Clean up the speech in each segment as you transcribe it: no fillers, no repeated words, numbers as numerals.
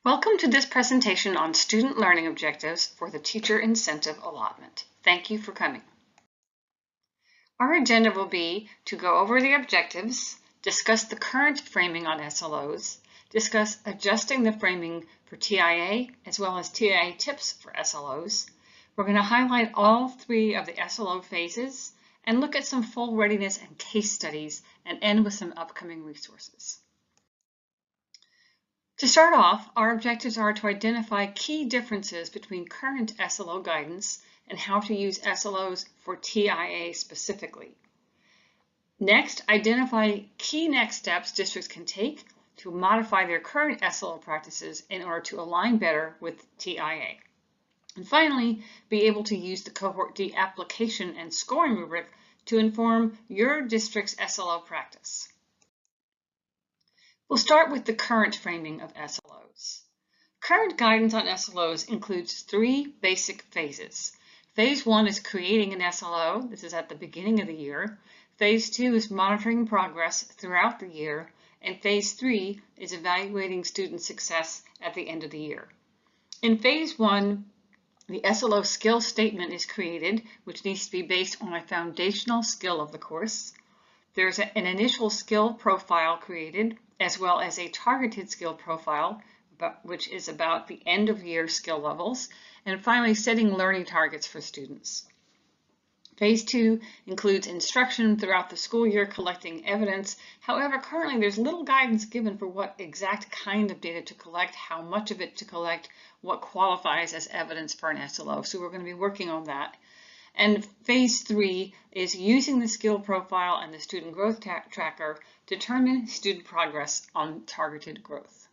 Welcome to this presentation on student learning objectives for the Teacher Incentive Allotment. Thank you for coming. Our agenda will be to go over the objectives, discuss the current framing on SLOs, discuss adjusting the framing for TIA, as well as TIA tips for SLOs. We're going to highlight all three of the SLO phases and look at some full readiness and case studies and end with some upcoming resources. To start off, our objectives are to identify key differences between current SLO guidance and how to use SLOs for TIA specifically. Next, identify key next steps districts can take to modify their current SLO practices in order to align better with TIA. And finally, be able to use the Cohort D application and scoring rubric to inform your district's SLO practice. We'll start with the current framing of SLOs. Current guidance on SLOs includes three basic phases. Phase 1 is creating an SLO. This is at the beginning of the year. Phase 2 is monitoring progress throughout the year. And Phase 3 is evaluating student success at the end of the year. In Phase 1, the SLO skill statement is created, which needs to be based on a foundational skill of the course. There's an initial skill profile created, as well as a targeted skill profile, which is about the end of year skill levels, and finally setting learning targets for students. Phase 2 includes instruction throughout the school year collecting evidence. However, currently there's little guidance given for what exact kind of data to collect, how much of it to collect, what qualifies as evidence for an SLO. So we're going to be working on that. And Phase 3 is using the skill profile and the student growth tracker to determine student progress on targeted growth.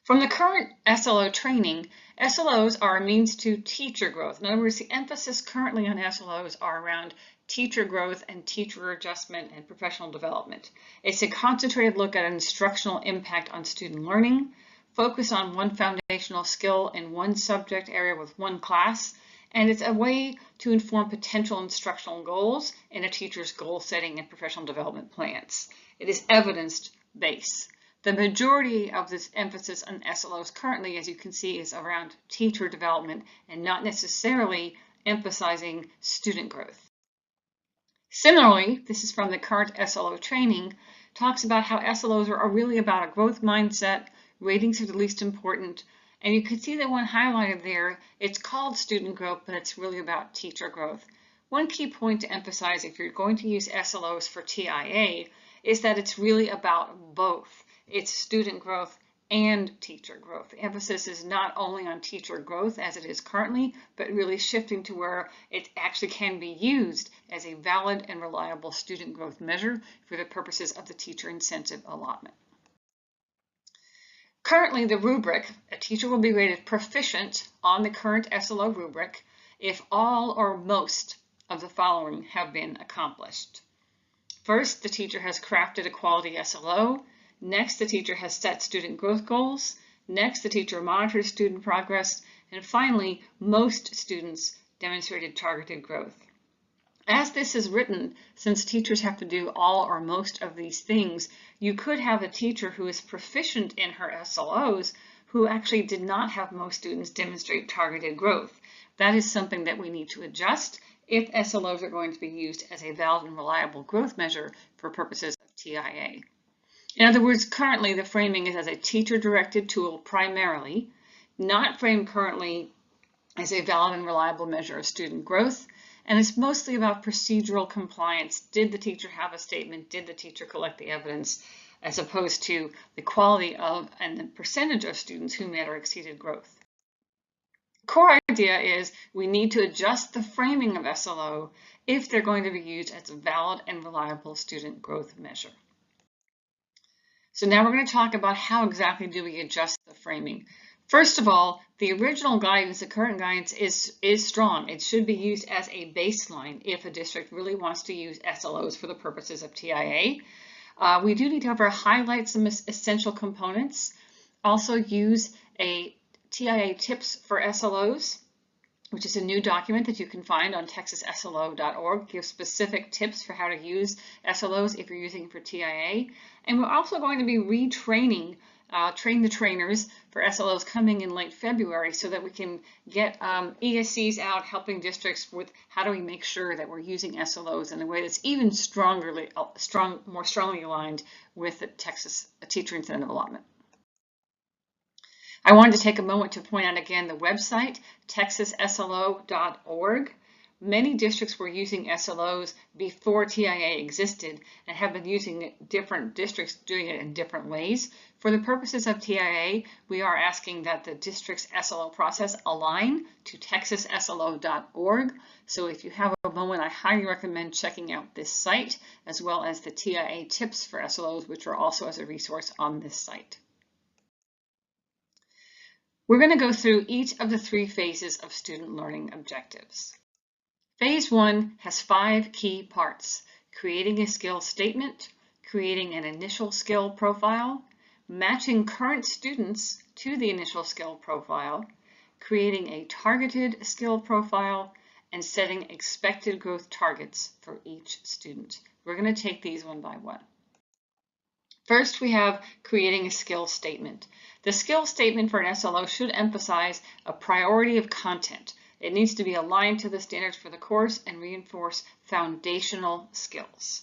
From the current SLO training, SLOs are a means to teacher growth. In other words, the emphasis currently on SLOs are around teacher growth and teacher adjustment and professional development. It's a concentrated look at instructional impact on student learning, focus on one foundational skill in one subject area with one class, and it's a way to inform potential instructional goals in a teacher's goal setting and professional development plans. It is evidence-based. The majority of this emphasis on SLOs currently, as you can see, is around teacher development and not necessarily emphasizing student growth. Similarly, this is from the current SLO training, talks about how SLOs are really about a growth mindset, ratings are the least important, and you can see the one highlighted there. It's called student growth, but it's really about teacher growth. One key point to emphasize if you're going to use SLOs for TIA is that it's really about both. It's student growth and teacher growth. The emphasis is not only on teacher growth as it is currently, but really shifting to where it actually can be used as a valid and reliable student growth measure for the purposes of the teacher incentive allotment. Currently, the rubric, a teacher will be rated proficient on the current SLO rubric if all or most of the following have been accomplished. First, the teacher has crafted a quality SLO. Next, the teacher has set student growth goals. Next, the teacher monitors student progress. And finally, most students demonstrated targeted growth. As this is written, since teachers have to do all or most of these things, you could have a teacher who is proficient in her SLOs who actually did not have most students demonstrate targeted growth. That is something that we need to adjust if SLOs are going to be used as a valid and reliable growth measure for purposes of TIA. In other words, currently the framing is as a teacher-directed tool primarily, not framed currently as a valid and reliable measure of student growth. And it's mostly about procedural compliance. Did the teacher have a statement? Did the teacher collect the evidence? As opposed to the quality of and the percentage of students who met or exceeded growth. The core idea is we need to adjust the framing of SLO if they're going to be used as a valid and reliable student growth measure. So now we're going to talk about how exactly do we adjust the framing. First of all, the original guidance, the current guidance is strong. It should be used as a baseline if a district really wants to use SLOs for the purposes of TIA. We do need to highlight some essential components. Also use a TIA tips for SLOs, which is a new document that you can find on texasslo.org. It gives specific tips for how to use SLOs if you're using it for TIA. And we're also going to be retraining train the trainers for SLOs coming in late February so that we can get ESCs out helping districts with how do we make sure that we're using SLOs in a way that's even more strongly aligned with the Texas Teacher Incentive Allotment. I wanted to take a moment to point out again the website, texasslo.org. Many districts were using SLOs before TIA existed and have been using it, different districts doing it in different ways. For the purposes of TIA, we are asking that the district's SLO process align to texasslo.org. So if you have a moment, I highly recommend checking out this site as well as the TIA tips for SLOs, which are also as a resource on this site. We're going to go through each of the 3 phases of student learning objectives. Phase 1 has 5 key parts: creating a skill statement, creating an initial skill profile, matching current students to the initial skill profile, creating a targeted skill profile, and setting expected growth targets for each student. We're going to take these one by one. First, we have creating a skill statement. The skill statement for an SLO should emphasize a priority of content. It needs to be aligned to the standards for the course and reinforce foundational skills.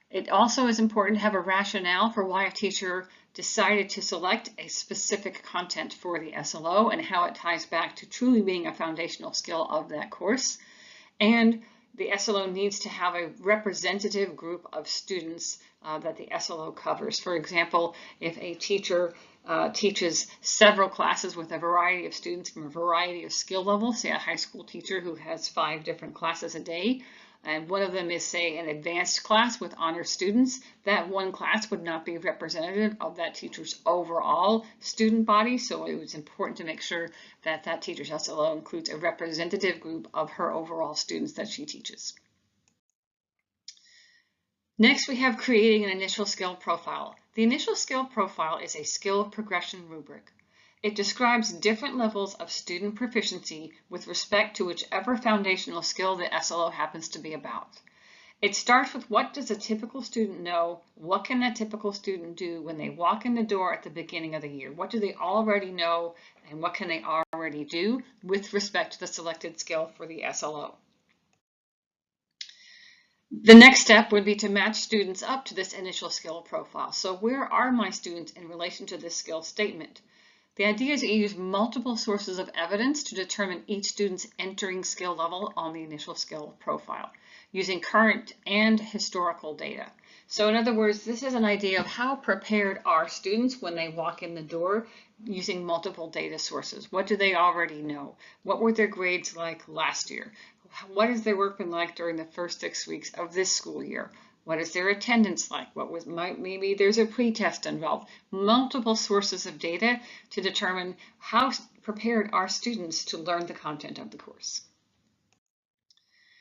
It also is important to have a rationale for why a teacher decided to select a specific content for the SLO and how it ties back to truly being a foundational skill of that course. And the SLO needs to have a representative group of students that the SLO covers. For example, if a teacher teaches several classes with a variety of students from a variety of skill levels, say a high school teacher who has 5 different classes a day, and one of them is, say, an advanced class with honor students, that one class would not be representative of that teacher's overall student body. So it was important to make sure that that teacher's SLO includes a representative group of her overall students that she teaches. Next, we have creating an initial skill profile. The initial skill profile is a skill progression rubric. It describes different levels of student proficiency with respect to whichever foundational skill the SLO happens to be about. It starts with what does a typical student know, what can that typical student do when they walk in the door at the beginning of the year? What do they already know and what can they already do with respect to the selected skill for the SLO? The next step would be to match students up to this initial skill profile. So where are my students in relation to this skill statement? The idea is that you use multiple sources of evidence to determine each student's entering skill level on the initial skill profile, using current and historical data. So in other words, this is an idea of how prepared are students when they walk in the door using multiple data sources. What do they already know? What were their grades like last year? What has their work been like during the first 6 weeks of this school year? What is their attendance like? Maybe there's a pretest involved. Multiple sources of data to determine how prepared are students to learn the content of the course.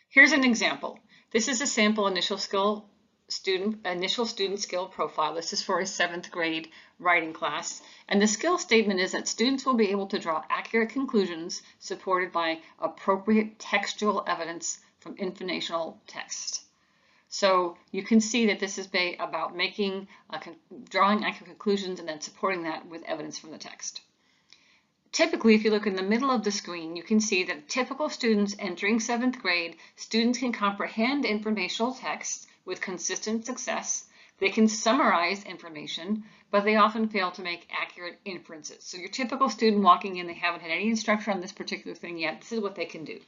Here's an example. This is a sample initial student skill profile. This is for a 7th grade writing class. And the skill statement is that students will be able to draw accurate conclusions supported by appropriate textual evidence from informational text. So you can see that this is about drawing accurate conclusions and then supporting that with evidence from the text. Typically, if you look in the middle of the screen, you can see that typical students entering 7th grade, students can comprehend informational text with consistent success. They can summarize information, but they often fail to make accurate inferences. So your typical student walking in, they haven't had any instruction on this particular thing yet. This is what they can do.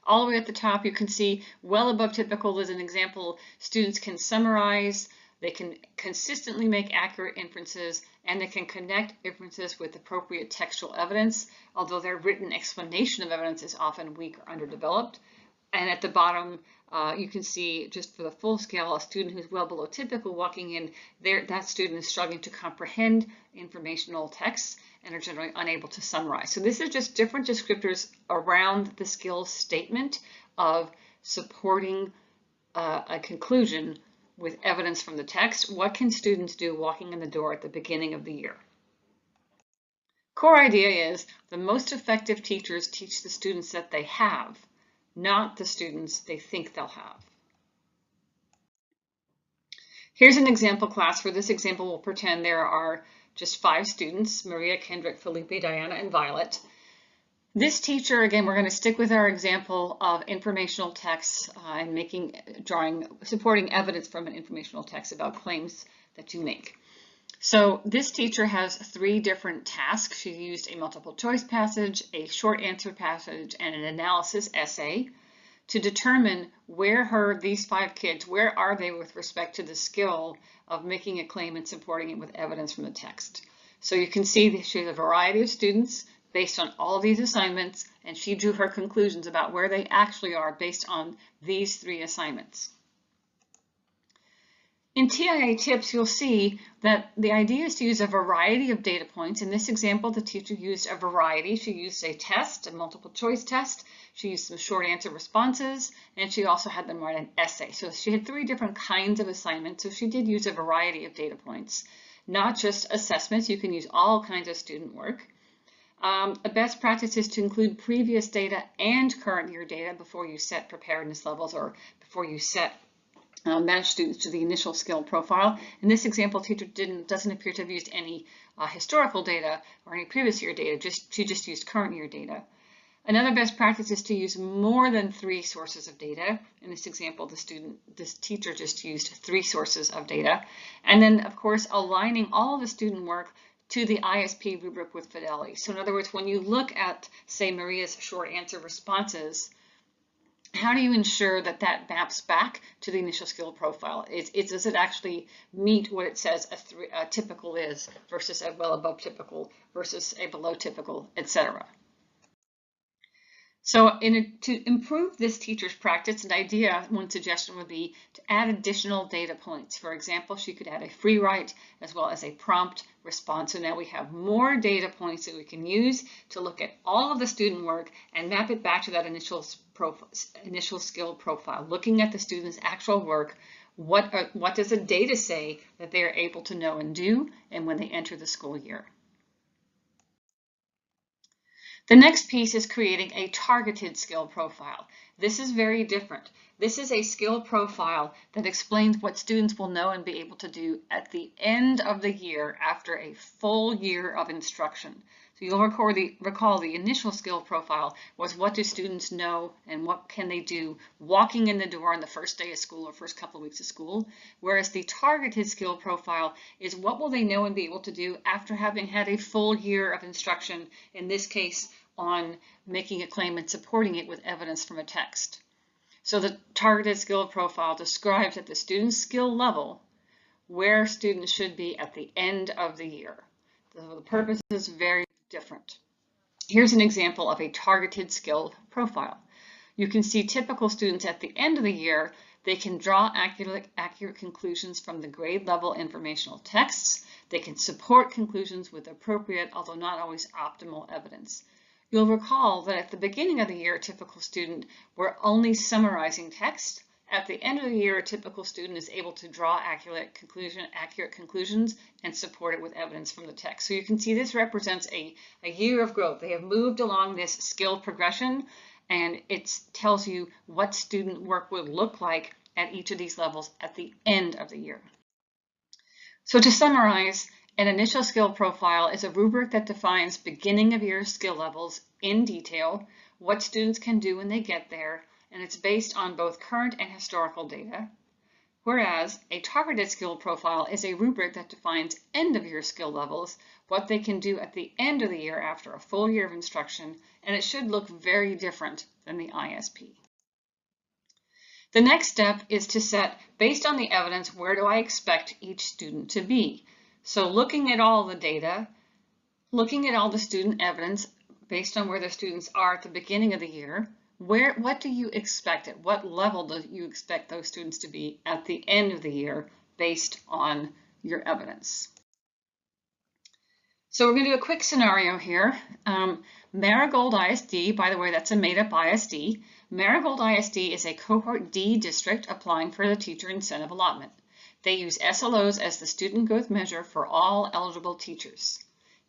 All the way at the top, you can see well above typical is an example. Students can summarize, they can consistently make accurate inferences, and they can connect inferences with appropriate textual evidence, although their written explanation of evidence is often weak or underdeveloped. And at the bottom, you can see just for the full scale, a student who's well below typical walking in, that student is struggling to comprehend informational texts and are generally unable to summarize. So this is just different descriptors around the skills statement of supporting a conclusion with evidence from the text. What can students do walking in the door at the beginning of the year? Core idea is the most effective teachers teach the students that they have, not the students they think they'll have. Here's an example class. For this example, we'll pretend there are just 5 students, Maria, Kendrick, Felipe, Diana, and Violet. This teacher, again, we're going to stick with our example of informational texts and supporting evidence from an informational text about claims that you make. So this teacher has 3 different tasks. She used a multiple choice passage, a short answer passage, and an analysis essay to determine where these 5 kids, where are they with respect to the skill of making a claim and supporting it with evidence from the text. So you can see that she has a variety of students based on all of these assignments, and she drew her conclusions about where they actually are based on these 3 assignments. In TIA tips, you'll see that the idea is to use a variety of data points. In this example, the teacher used a variety. She used a test, a multiple choice test. She used some short answer responses, and she also had them write an essay. So she had 3 different kinds of assignments. So she did use a variety of data points, not just assessments. You can use all kinds of student work. A best practice is to include previous data and current year data before you set preparedness levels or before you set match students to the initial skill profile. In this example, teacher doesn't appear to have used any historical data or any previous year data. She just used current year data. Another best practice is to use more than 3 sources of data. In this example, this teacher just used 3 sources of data. And then, of course, aligning all of the student work to the ISP rubric with fidelity. So in other words, when you look at, say, Maria's short answer responses, how do you ensure that that maps back to the initial skill profile? Does it actually meet what it says a typical is versus a well above typical versus a below typical, etc.? So to improve this teacher's practice, one suggestion would be to add additional data points. For example, she could add a free write as well as a prompt response. So now we have more data points that we can use to look at all of the student work and map it back to that initial skill profile. Looking at the student's actual work, what does the data say that they are able to know and do, and when they enter the school year? The next piece is creating a targeted skill profile. This is very different. This is a skill profile that explains what students will know and be able to do at the end of the year after a full year of instruction. So you'll recall the initial skill profile was what do students know and what can they do walking in the door on the first day of school or first couple of weeks of school, whereas the targeted skill profile is what will they know and be able to do after having had a full year of instruction, in this case on making a claim and supporting it with evidence from a text. So the targeted skill profile describes at the student's skill level where students should be at the end of the year. So the purpose is very different. Here's an example of a targeted skill profile. You can see typical students at the end of the year, they can draw accurate conclusions from the grade level informational texts. They can support conclusions with appropriate, although not always optimal, evidence. You'll recall that at the beginning of the year, a typical student were only summarizing text. At the end of the year, a typical student is able to draw accurate conclusions and support it with evidence from the text. So you can see this represents a year of growth. They have moved along this skill progression, and it tells you what student work would look like at each of these levels at the end of the year. So to summarize, an initial skill profile is a rubric that defines beginning of year skill levels in detail, what students can do when they get there, and it's based on both current and historical data. Whereas a targeted skill profile is a rubric that defines end of year skill levels, what they can do at the end of the year after a full year of instruction, and it should look very different than the ISP. The next step is to set, based on the evidence, where do I expect each student to be? So looking at all the data, looking at all the student evidence based on where the students are at the beginning of the year, what do you expect? At what level do you expect those students to be at the end of the year based on your evidence? So we're going to do a quick scenario here. Marigold ISD, by the way, that's a made-up ISD. Marigold ISD is a Cohort D district applying for the teacher incentive allotment. They use SLOs as the student growth measure for all eligible teachers.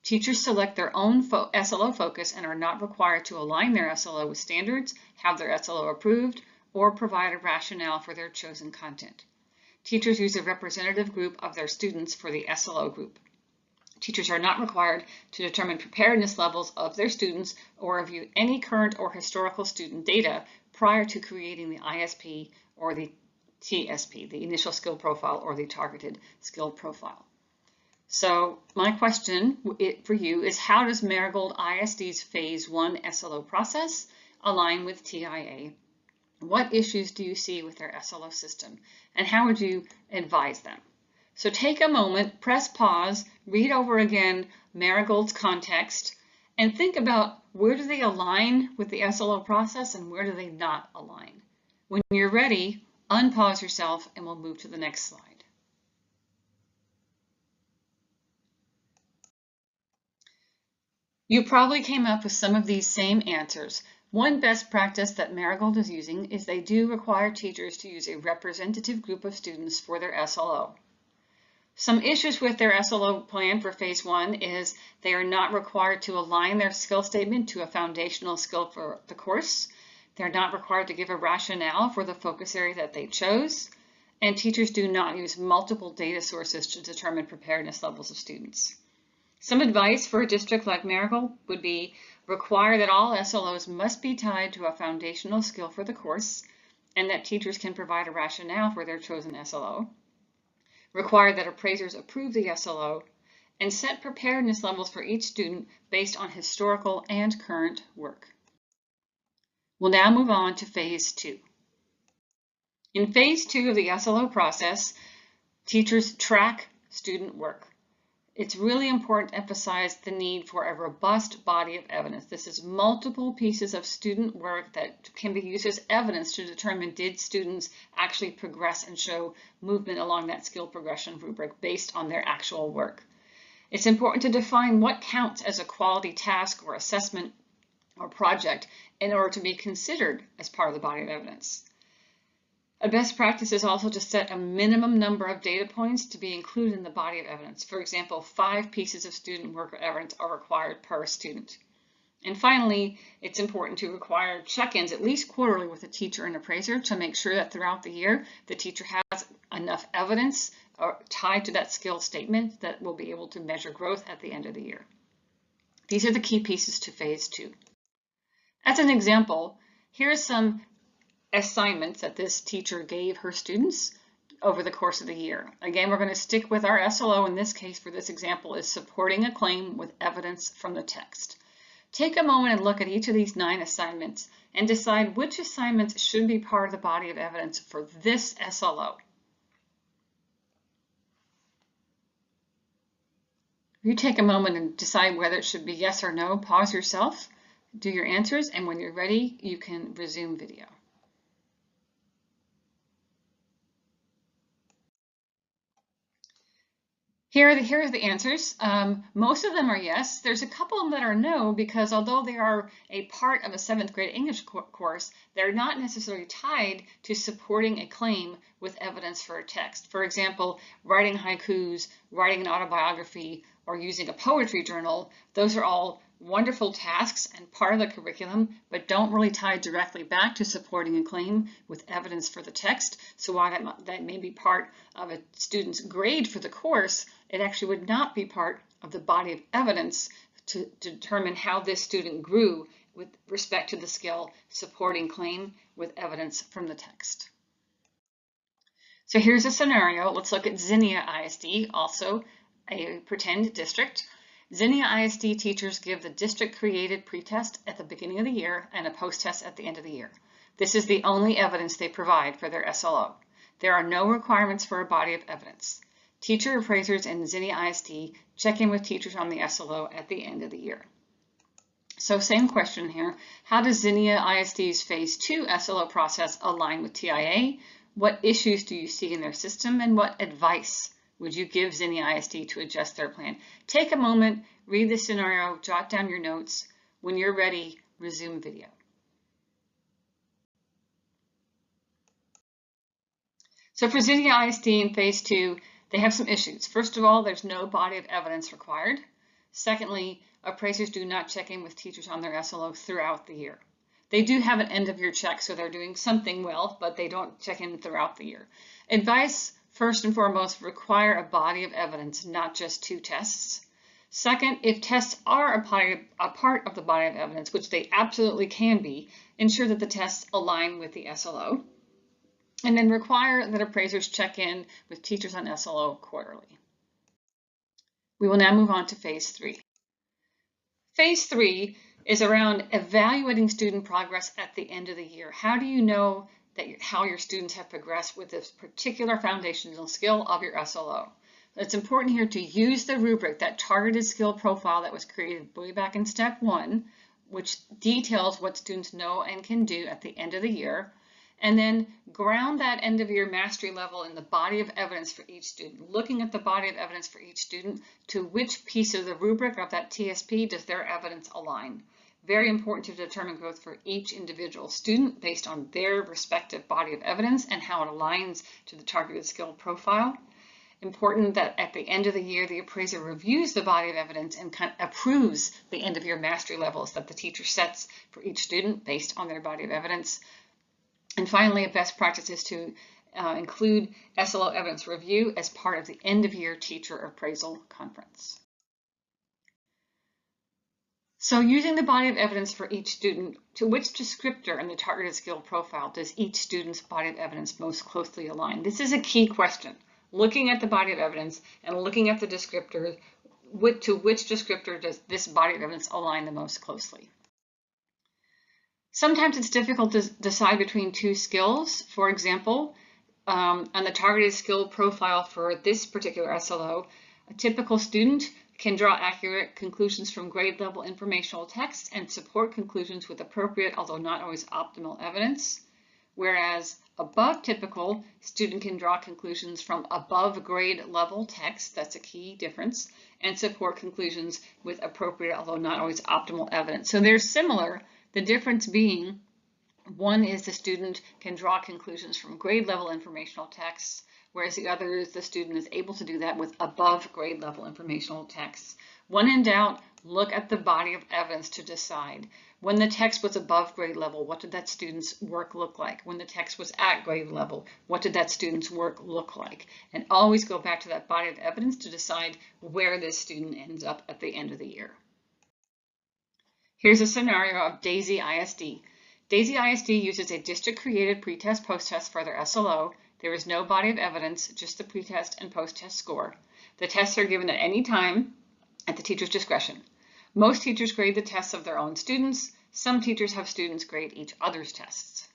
Teachers select their own SLO focus and are not required to align their SLO with standards, have their SLO approved, or provide a rationale for their chosen content. Teachers use a representative group of their students for the SLO group. Teachers are not required to determine preparedness levels of their students or review any current or historical student data prior to creating the ISP or the TSP, the initial skill profile or the targeted skill profile. So my question for you is, how does Marigold ISD's Phase 1 SLO process align with TIA? What issues do you see with their SLO system, and how would you advise them? So take a moment, press pause, read over again Marigold's context, and think about where do they align with the SLO process and where do they not align. When you're ready, unpause yourself and we'll move to the next slide. You probably came up with some of these same answers. One best practice that Marigold is using is they do require teachers to use a representative group of students for their SLO. Some issues with their SLO plan for Phase 1 is they are not required to align their skill statement to a foundational skill for the course. They're not required to give a rationale for the focus area that they chose. And teachers do not use multiple data sources to determine preparedness levels of students. Some advice for a district like Marigold would be require that all SLOs must be tied to a foundational skill for the course and that teachers can provide a rationale for their chosen SLO. Require that appraisers approve the SLO and set preparedness levels for each student based on historical and current work. We'll now move on to Phase 2. In Phase 2 of the SLO process, teachers track student work. It's really important to emphasize the need for a robust body of evidence. This is multiple pieces of student work that can be used as evidence to determine did students actually progress and show movement along that skill progression rubric based on their actual work. It's important to define what counts as a quality task or assessment or project in order to be considered as part of the body of evidence. A best practice is also to set a minimum number of data points to be included in the body of evidence. For example, 5 pieces of student work or evidence are required per student. And finally, it's important to require check-ins at least quarterly with a teacher and appraiser to make sure that throughout the year, the teacher has enough evidence tied to that skill statement that will be able to measure growth at the end of the year. These are the key pieces to Phase 2. As an example, here are some assignments that this teacher gave her students over the course of the year. Again, we're going to stick with our SLO in this case for this example is supporting a claim with evidence from the text. Take a moment and look at each of these 9 assignments and decide which assignments should be part of the body of evidence for this SLO. You take a moment and decide whether it should be yes or no. Pause yourself, do your answers, and when you're ready, you can resume video. Here are the answers. Most of them are yes. There's a couple of them that are no because although they are a part of a 7th grade English course, they're not necessarily tied to supporting a claim with evidence for a text. For example, writing haikus, writing an autobiography, or using a poetry journal. Those are all wonderful tasks and part of the curriculum, but don't really tie directly back to supporting a claim with evidence for the text. So while that may be part of a student's grade for the course, it actually would not be part of the body of evidence to determine how this student grew with respect to the skill supporting claim with evidence from the text. So here's a scenario. Let's look at Zinnia ISD, also a pretend district. Zinnia ISD teachers give the district-created pretest at the beginning of the year and a post-test at the end of the year. This is the only evidence they provide for their SLO. There are no requirements for a body of evidence. Teacher appraisers in Zinnia ISD check in with teachers on the SLO at the end of the year. So same question here. How does Zinnia ISD's Phase 2 SLO process align with TIA? What issues do you see in their system, and what advice would you give Zinnia ISD to adjust their plan? Take a moment, read the scenario, jot down your notes. When you're ready, resume video. So for Zinnia ISD in Phase 2, they have some issues. First of all, there's no body of evidence required. Secondly, appraisers do not check in with teachers on their SLO throughout the year. They do have an end of year check, so they're doing something well, but they don't check in throughout the year. Advice, first and foremost, require a body of evidence, not just 2 tests. Second, if tests are a part of the body of evidence, which they absolutely can be, ensure that the tests align with the SLO. And then require that appraisers check in with teachers on SLO quarterly. We will now move on to phase 3. Phase 3 is around evaluating student progress at the end of the year. How do you know how your students have progressed with this particular foundational skill of your SLO? It's important here to use the rubric, that targeted skill profile that was created way back in step 1, which details what students know and can do at the end of the year, and then ground that end of year mastery level in the body of evidence for each student. Looking at the body of evidence for each student, to which piece of the rubric of that TSP does their evidence align? Very important to determine growth for each individual student based on their respective body of evidence and how it aligns to the targeted skill profile. Important that at the end of the year, the appraiser reviews the body of evidence and approves the end of year mastery levels that the teacher sets for each student based on their body of evidence. And finally, a best practice is to include SLO evidence review as part of the end of year teacher appraisal conference. So using the body of evidence for each student, to which descriptor in the targeted skill profile does each student's body of evidence most closely align? This is a key question. Looking at the body of evidence and looking at the descriptors, to which descriptor does this body of evidence align the most closely? Sometimes it's difficult to decide between two skills. For example, on the targeted skill profile for this particular SLO, a typical student can draw accurate conclusions from grade level informational text and support conclusions with appropriate, although not always optimal, evidence. Whereas above typical, student can draw conclusions from above grade level text, that's a key difference, and support conclusions with appropriate, although not always optimal, evidence. So they're similar. The difference being, one is the student can draw conclusions from grade level informational texts, whereas the other is the student is able to do that with above grade level informational texts. When in doubt, look at the body of evidence to decide. When the text was above grade level, what did that student's work look like? When the text was at grade level, what did that student's work look like? And always go back to that body of evidence to decide where this student ends up at the end of the year. Here's a scenario of Daisy ISD. Daisy ISD uses a district-created pretest post-test for their SLO. There is no body of evidence, just the pretest and post-test score. The tests are given at any time at the teacher's discretion. Most teachers grade the tests of their own students. Some teachers have students grade each other's tests.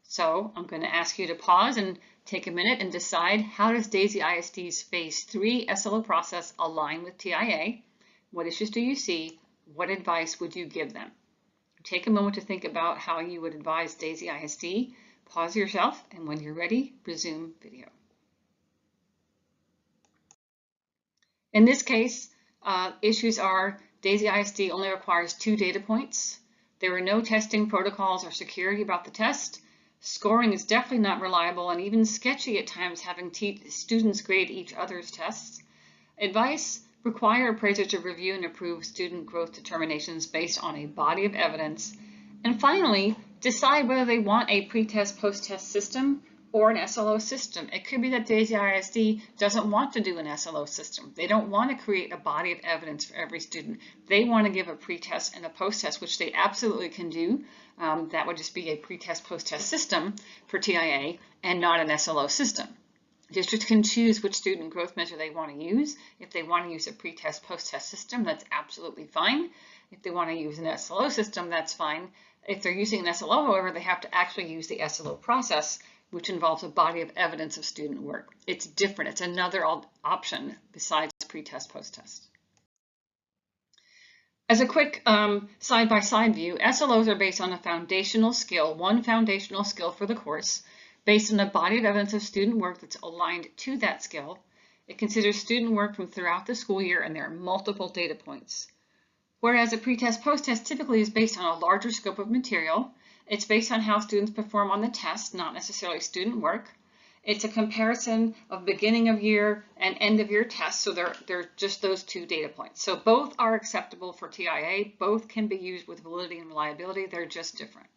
So I'm going to ask you to pause and take a minute and decide, how does Daisy ISD's Phase 3 SLO process align with TIA? What issues do you see? What advice would you give them? Take a moment to think about how you would advise Daisy ISD. Pause yourself, and when you're ready, resume video. In this case, issues are Daisy ISD only requires 2 data points. There are no testing protocols or security about the test. Scoring is definitely not reliable and even sketchy at times, having students grade each other's tests. Advice: require appraisers to review and approve student growth determinations based on a body of evidence. And finally, decide whether they want a pretest post-test system or an SLO system. It could be that Daisy ISD doesn't want to do an SLO system. They don't want to create a body of evidence for every student. They want to give a pretest and a post-test, which they absolutely can do. That would just be a pretest post-test system for TIA and not an SLO system. Districts can choose which student growth measure they want to use. If they want to use a pretest post-test system, that's absolutely fine. If they want to use an SLO system, that's fine. If they're using an SLO, however, they have to actually use the SLO process, which involves a body of evidence of student work. It's different. It's another option besides pretest post-test. As a quick side-by-side view, SLOs are based on a foundational skill, one foundational skill for the course, based on a body of evidence of student work that's aligned to that skill. It considers student work from throughout the school year, and there are multiple data points. Whereas a pretest post-test typically is based on a larger scope of material. It's based on how students perform on the test, not necessarily student work. It's a comparison of beginning of year and end of year tests, so they're just those 2 data points. So both are acceptable for TIA. Both can be used with validity and reliability. They're just different.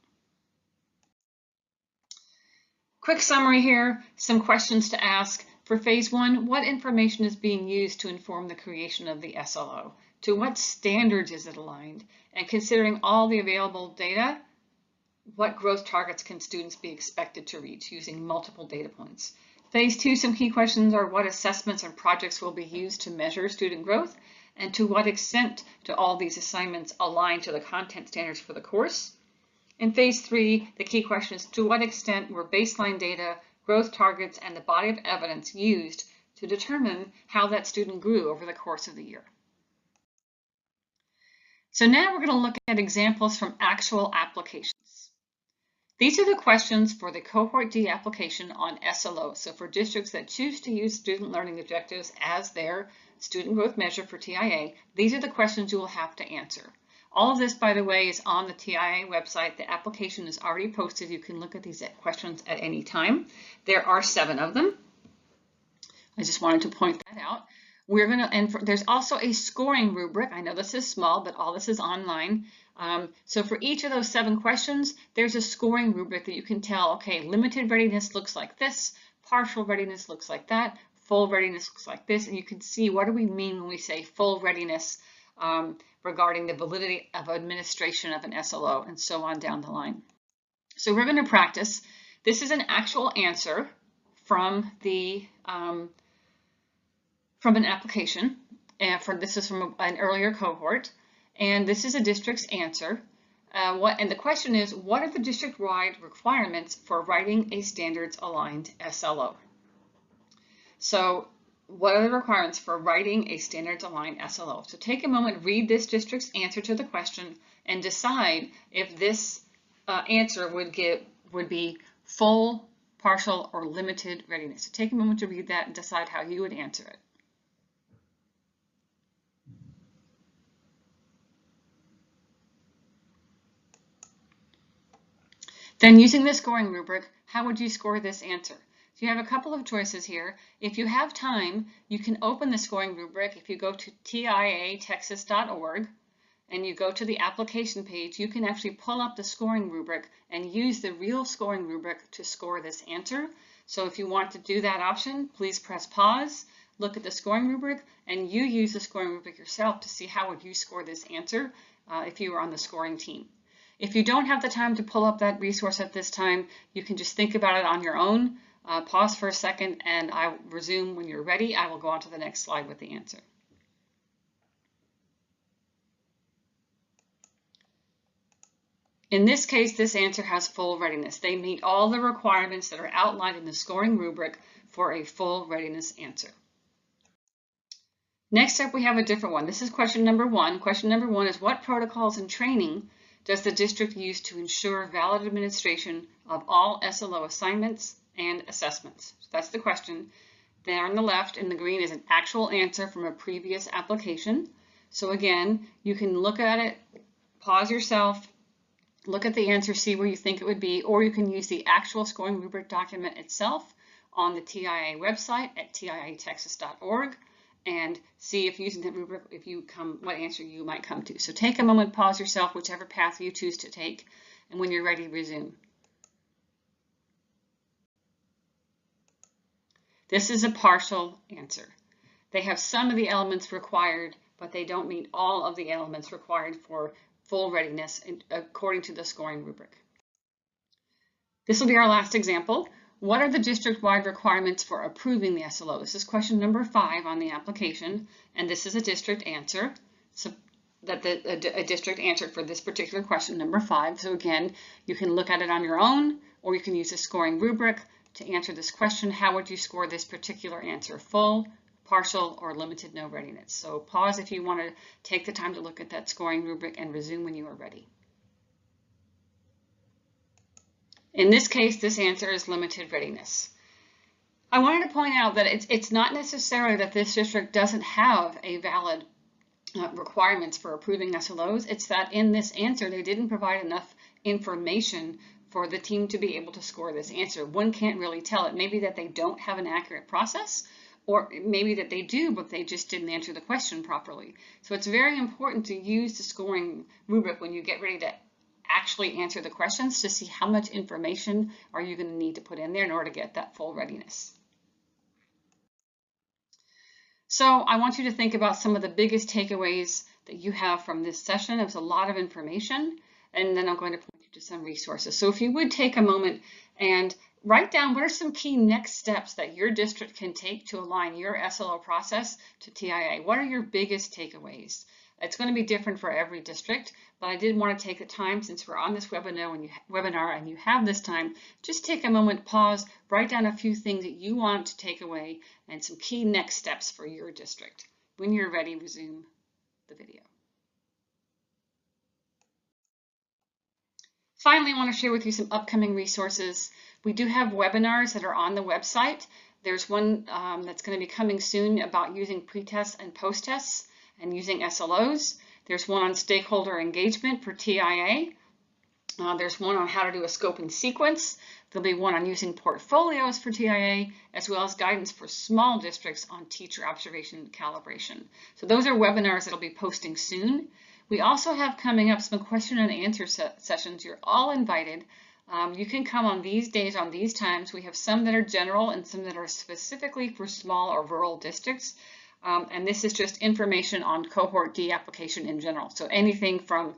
Quick summary here, some questions to ask. For phase 1, what information is being used to inform the creation of the SLO? To what standards is it aligned? And considering all the available data, what growth targets can students be expected to reach using multiple data points? Phase 2, some key questions are what assessments and projects will be used to measure student growth, and to what extent do all these assignments align to the content standards for the course? In phase 3, the key question is to what extent were baseline data, growth targets, and the body of evidence used to determine how that student grew over the course of the year? So now we're going to look at examples from actual applications. These are the questions for the Cohort D application on SLO. So for districts that choose to use student learning objectives as their student growth measure for TIA, these are the questions you will have to answer. All of this, by the way, is on the TIA website. The application is already posted. You can look at these questions at any time. There are 7 of them. I just wanted to point that out. There's also a scoring rubric. I know this is small, but all this is online. So for each of those 7 questions, there's a scoring rubric that you can tell, okay, limited readiness looks like this, partial readiness looks like that, full readiness looks like this, and you can see what do we mean when we say full readiness regarding the validity of administration of an SLO, and so on down the line. So we're going to practice. This is an actual answer from the from an application, and this is from an earlier cohort, and this is a district's answer. And the question is, what are the district-wide requirements for writing a standards-aligned SLO? So what are the requirements for writing a standards-aligned SLO? So take a moment, read this district's answer to the question, and decide if this answer would be full, partial, or limited readiness. So take a moment to read that and decide how you would answer it. Then using the scoring rubric, how would you score this answer? So you have a couple of choices here. If you have time, you can open the scoring rubric. If you go to tiatexas.org and you go to the application page, you can actually pull up the scoring rubric and use the real scoring rubric to score this answer. So if you want to do that option, please press pause, look at the scoring rubric, and you use the scoring rubric yourself to see how would you score this answer if you were on the scoring team. If you don't have the time to pull up that resource at this time, you can just think about it on your own. Pause for a second, and I'll resume when you're ready. I will go on to the next slide with the answer. In this case, this answer has full readiness. They meet all the requirements that are outlined in the scoring rubric for a full readiness answer. Next up, we have a different one. This is question number 1. Question number 1 is, what protocols and training does the district use to ensure valid administration of all SLO assignments and assessments? So that's the question. There on the left in the green is an actual answer from a previous application. So again, you can look at it, pause yourself, look at the answer, see where you think it would be, or you can use the actual scoring rubric document itself on the TIA website at tiatexas.org. and see if using that rubric, what answer you might come to. So take a moment, pause yourself, whichever path you choose to take, and when you're ready, resume. This is a partial answer. They have some of the elements required, but they don't meet all of the elements required for full readiness according to the scoring rubric. This will be our last example. What are the district-wide requirements for approving the SLO? This is question number 5 on the application, and this is a district answer. So that a district answered for this particular question, number 5. So again, you can look at it on your own, or you can use a scoring rubric to answer this question. How would you score this particular answer? Full, partial, or limited no readiness? So pause if you want to take the time to look at that scoring rubric and resume when you are ready. In this case, this answer is limited readiness. I wanted to point out that it's not necessarily that this district doesn't have a valid requirements for approving SLOs. It's that in this answer, they didn't provide enough information for the team to be able to score this answer. One can't really tell. It may be that they don't have an accurate process, or maybe that they do, but they just didn't answer the question properly. So it's very important to use the scoring rubric when you get ready to actually answer the questions to see how much information are you going to need to put in there in order to get that full readiness. So I want you to think about some of the biggest takeaways that you have from this session. It was a lot of information, and then I'm going to point you to some resources. So if you would take a moment and write down what are some key next steps that your district can take to align your SLO process to TIA. What are your biggest takeaways? It's going to be different for every district, but I did want to take the time, since we're on this webinar and you have this time, just take a moment, pause, write down a few things that you want to take away and some key next steps for your district. When you're ready, resume the video. Finally, I want to share with you some upcoming resources. We do have webinars that are on the website. There's one that's going to be coming soon about using pre-tests and post-tests and using SLOs. There's one on stakeholder engagement for TIA. There's one on how to do a scope and sequence. There'll be one on using portfolios for TIA, as well as guidance for small districts on teacher observation and calibration. So those are webinars that'll be posting soon. We also have coming up some question and answer sessions. You're all invited. You can come on these days, on these times. We have some that are general and some that are specifically for small or rural districts. And this is just information on Cohort D application in general. So anything from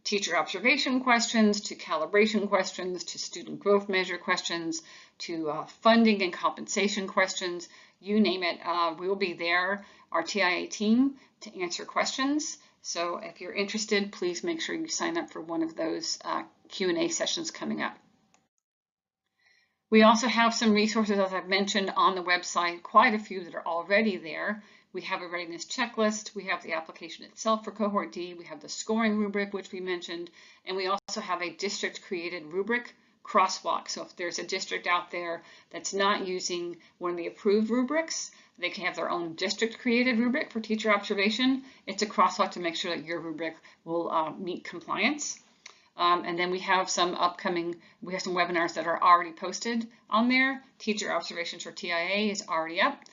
teacher observation questions to calibration questions to student growth measure questions to funding and compensation questions, you name it, we will be there, our TIA team, to answer questions. So if you're interested, please make sure you sign up for one of those Q&A sessions coming up. We also have some resources, as I've mentioned, on the website, quite a few that are already there. We have a readiness checklist, we have the application itself for Cohort D, we have the scoring rubric, which we mentioned, and we also have a district-created rubric crosswalk. So if there's a district out there that's not using one of the approved rubrics, they can have their own district-created rubric for teacher observation. It's a crosswalk to make sure that your rubric will meet compliance. And then we have some webinars that are already posted on there. Teacher observations for TIA is already up.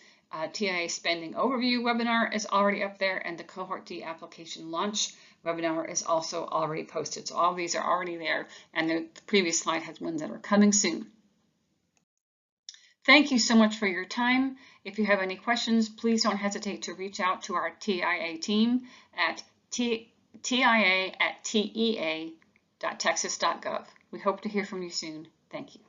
TIA spending overview webinar is already up there, and the Cohort D application launch webinar is also already posted. So all of these are already there, and the previous slide has ones that are coming soon. Thank you so much for your time. If you have any questions, please don't hesitate to reach out to our TIA team at tia@tea.texas.gov. We hope to hear from you soon. Thank you.